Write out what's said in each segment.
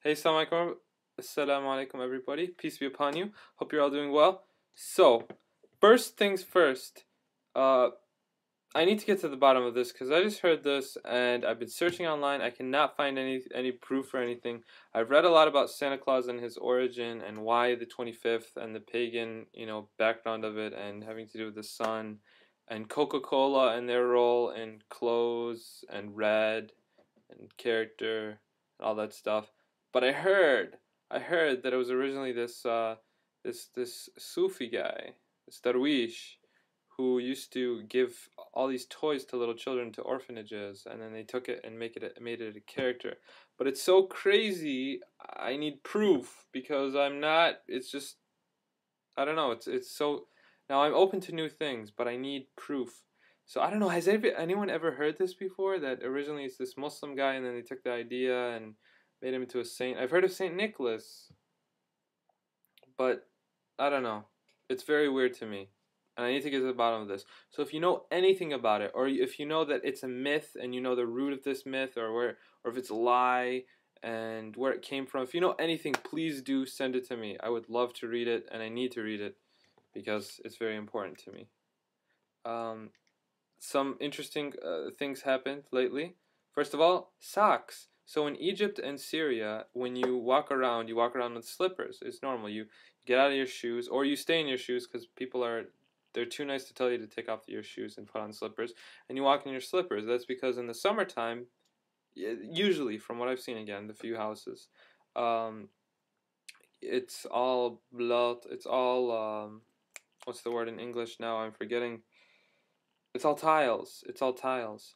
Hey, assalamu alaikum everybody. Peace be upon you. Hope you're all doing well. So, first things first, uh, I need to get to the bottom of this because I just heard this and I've been searching online. I cannot find any proof or anything. I've read a lot about Santa Claus and his origin and why the 25th and the pagan, background of it and having to do with the sun and Coca-Cola and their role in clothes and red and character and all that stuff. But I heard that it was originally this Sufi guy, this Darwish, who used to give all these toys to little children to orphanages, and then they took it and made it a character. But it's so crazy. I need proof because I'm not. It's just I don't know. It's so. Now I'm open to new things, but I need proof. So I don't know. Has anyone ever heard this before? That originally it's this Muslim guy, and then they took the idea and made him into a saint. I've heard of Saint Nicholas, but I don't know. It's very weird to me, and I need to get to the bottom of this. So if you know anything about it, or if you know that it's a myth and you know the root of this myth, or if it's a lie and where it came from, if you know anything, please do send it to me. I would love to read it, and I need to read it because it's very important to me. Some interesting things happened lately. First of all, socks. So in Egypt and Syria, when you walk around with slippers. It's normal. You get out of your shoes, or you stay in your shoes because they're too nice to tell you to take off your shoes and put on slippers, and you walk in your slippers. That's because in the summertime, usually from what I've seen again, the few houses, it's all blood. It's all what's the word in English now? I'm forgetting. It's all tiles. It's all tiles.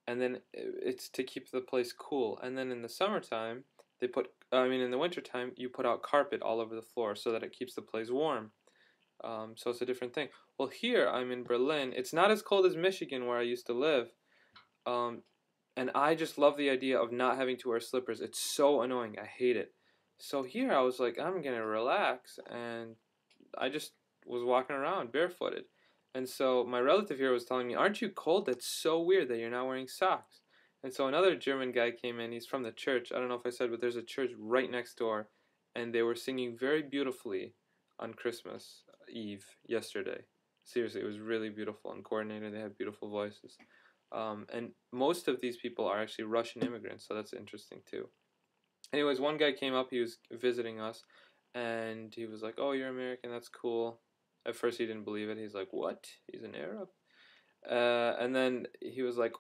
And then it's to keep the place cool. And then in the summertime, in the wintertime, you put out carpet all over the floor so that it keeps the place warm. So it's a different thing. Well, here I'm in Berlin. It's not as cold as Michigan where I used to live. And I just love the idea of not having to wear slippers. It's so annoying. I hate it. So here I was like, I'm going to relax. And I just was walking around barefooted. And so my relative here was telling me, aren't you cold? That's so weird that you're not wearing socks. And so another German guy came in. He's from the church. I don't know if I said, but there's a church right next door. And they were singing very beautifully on Christmas Eve yesterday. Seriously, it was really beautiful and coordinated. They have beautiful voices. And most of these people are actually Russian immigrants, so that's interesting too. Anyways, one guy came up. He was visiting us. And he was like, oh, you're American. That's cool. At first he didn't believe it. He's like, what? He's an Arab? And then he was like,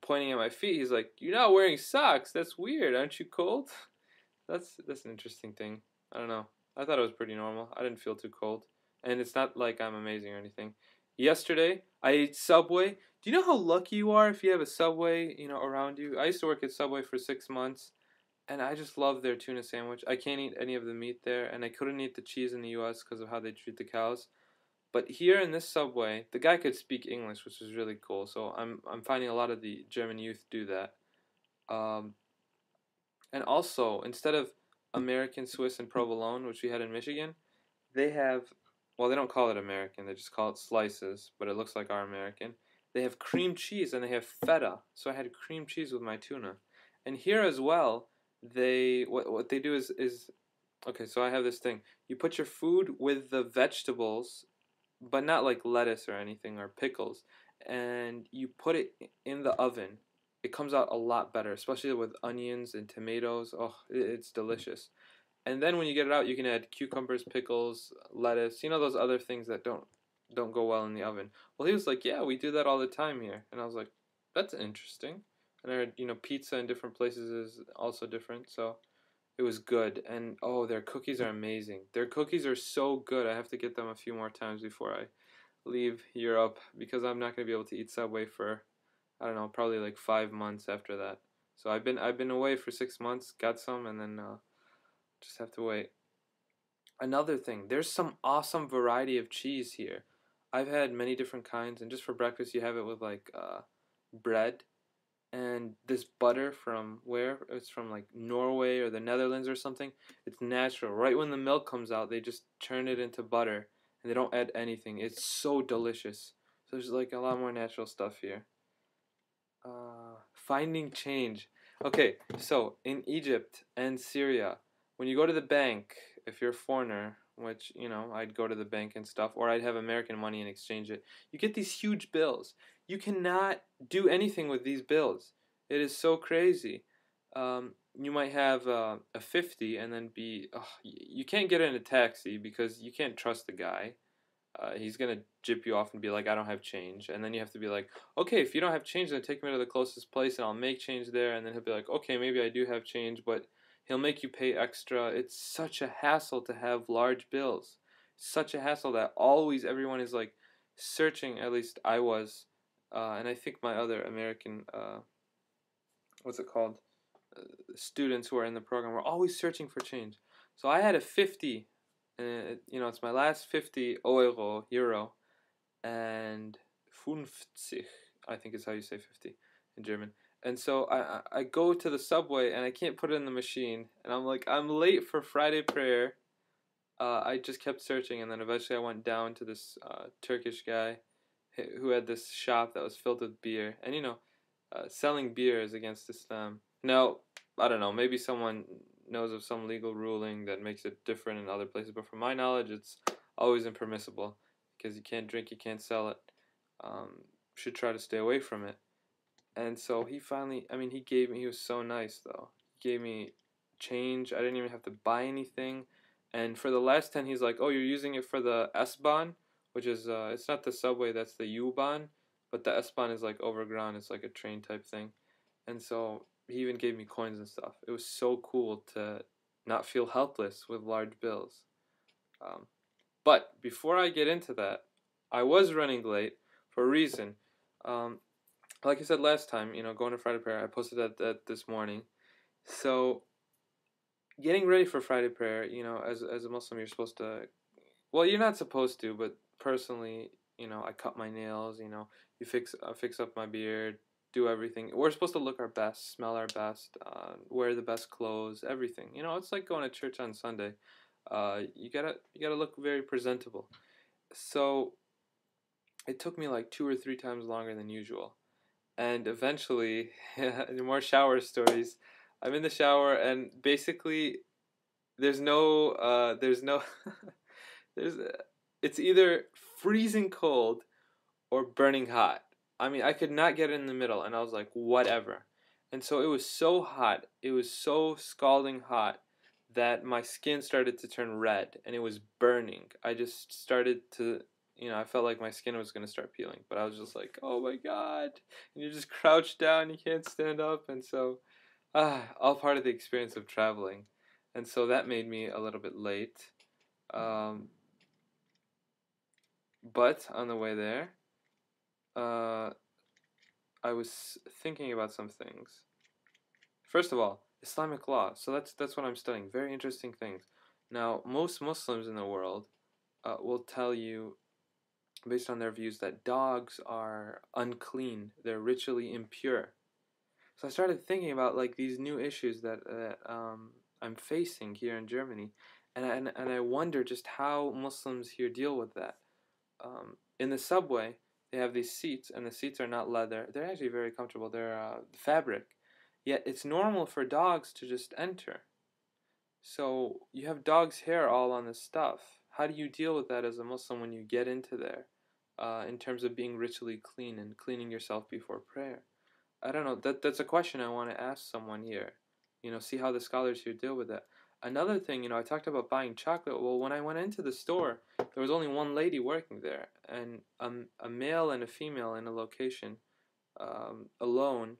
pointing at my feet. He's like, you're not wearing socks. That's weird. Aren't you cold? That's an interesting thing. I don't know. I thought it was pretty normal. I didn't feel too cold. And it's not like I'm amazing or anything. Yesterday, I ate Subway. Do you know how lucky you are if you have a Subway, around you? I used to work at Subway for 6 months. And I just love their tuna sandwich. I can't eat any of the meat there. And I couldn't eat the cheese in the U.S. because of how they treat the cows. But here in this Subway, the guy could speak English, which was really cool. So I'm finding a lot of the German youth do that. And also, instead of American, Swiss, and provolone, which we had in Michigan, they have, well, they don't call it American. They just call it slices, but it looks like our American. They have cream cheese and they have feta. So I had cream cheese with my tuna. And here as well, what they do is okay, so I have this thing. You put your food with the vegetables, but not like lettuce or anything or pickles, and you put it in the oven. It comes out a lot better, especially with onions and tomatoes. Oh, it's delicious. And then when you get it out, you can add cucumbers, pickles, lettuce, those other things that don't go well in the oven. Well, he was like, yeah, we do that all the time here. And I was like, that's interesting. And I heard, pizza in different places is also different, so it was good. And oh, their cookies are amazing. Their cookies are so good. I have to get them a few more times before I leave Europe because I'm not going to be able to eat Subway for, I don't know, probably like 5 months after that. So I've been away for 6 months, got some, and then just have to wait. Another thing, there's some awesome variety of cheese here. I've had many different kinds, and just for breakfast you have it with like bread. And this butter from where? It's from like Norway or the Netherlands or something. It's natural. Right when the milk comes out, they just turn it into butter. And they don't add anything. It's so delicious. So there's like a lot more natural stuff here. Finding change. Okay, so in Egypt and Syria, when you go to the bank, if you're a foreigner, which, you know, I'd go to the bank and stuff, or I'd have American money and exchange it, you get these huge bills. You cannot do anything with these bills. It is so crazy. You might have a 50 and then you can't get in a taxi because you can't trust the guy. He's gonna jip you off and be like, I don't have change. And then you have to be like, okay, if you don't have change, then take me to the closest place and I'll make change there. And then he'll be like, okay, maybe I do have change, but he'll make you pay extra. It's such a hassle to have large bills. Such a hassle that always everyone is like searching, at least I was. And I think my other American, what's it called? Students who are in the program were always searching for change. So I had a 50. You know, it's my last 50 euro, and 50, I think is how you say 50 in German. And so I go to the subway and I can't put it in the machine, and I'm like, I'm late for Friday prayer. I just kept searching, and then eventually I went down to this Turkish guy who had this shop that was filled with beer. And you know, selling beer is against Islam. Now, I don't know, maybe someone knows of some legal ruling that makes it different in other places, but from my knowledge, it's always impermissible because you can't drink, you can't sell it. Should try to stay away from it. And so he finally, I mean, he was so nice though. He gave me change. I didn't even have to buy anything. And for the last 10, he's like, oh, you're using it for the S-Bahn, which is, it's not the subway, that's the U-Bahn, but the S-Bahn is like overground, it's like a train type thing. And so he even gave me coins and stuff. It was so cool to not feel helpless with large bills. But before I get into that, I was running late for a reason. Like I said last time, you know, going to Friday prayer, I posted that this morning. So getting ready for Friday prayer, you know, as a Muslim, you're supposed to, well, you're not supposed to, but personally, you know, I cut my nails, you know, I fix up my beard, do everything. We're supposed to look our best, smell our best, wear the best clothes, everything. You know, it's like going to church on Sunday. You gotta look very presentable. So it took me like 2 or 3 times longer than usual, and eventually, more shower stories. I'm in the shower, and basically, there's no, there's, it's either freezing cold or burning hot. I mean, I could not get in the middle, and I was like, whatever. And so it was so hot, it was so scalding hot that my skin started to turn red, and it was burning. I just started to, you know, I felt like my skin was going to start peeling, but I was just like, oh my God. And you're just crouched down, you can't stand up, and so, all part of the experience of traveling. And so that made me a little bit late. But on the way there, I was thinking about some things. First of all, Islamic law. So that's what I'm studying. Very interesting things. Now, most Muslims in the world will tell you, based on their views, that dogs are unclean. They're ritually impure. So I started thinking about like these new issues that I'm facing here in Germany, and I wonder just how Muslims here deal with that. In the subway, they have these seats, and the seats are not leather. They're actually very comfortable. They're fabric. Yet it's normal for dogs to just enter. So you have dog's hair all on the stuff. How do you deal with that as a Muslim when you get into there, in terms of being ritually clean and cleaning yourself before prayer? I don't know. That's a question I want to ask someone here. You know, see how the scholars here deal with that. Another thing, you know, I talked about buying chocolate. Well, when I went into the store, there was only one lady working there, and a male and a female in a location alone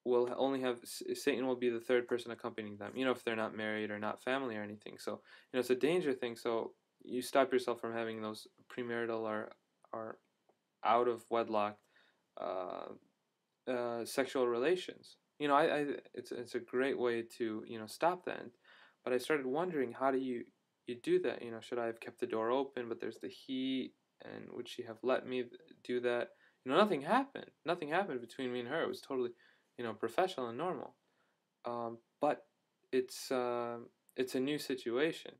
will only have, Satan will be the third person accompanying them, you know, if they're not married or not family or anything. So, you know, it's a danger thing. So you stop yourself from having those premarital or out of wedlock sexual relations. You know, it's a great way to, you know, stop that. But I started wondering, how do you do that? You know, should I have kept the door open, but there's the heat, and would she have let me do that? You know, nothing happened. Nothing happened between me and her. It was totally, you know, professional and normal. But it's a new situation.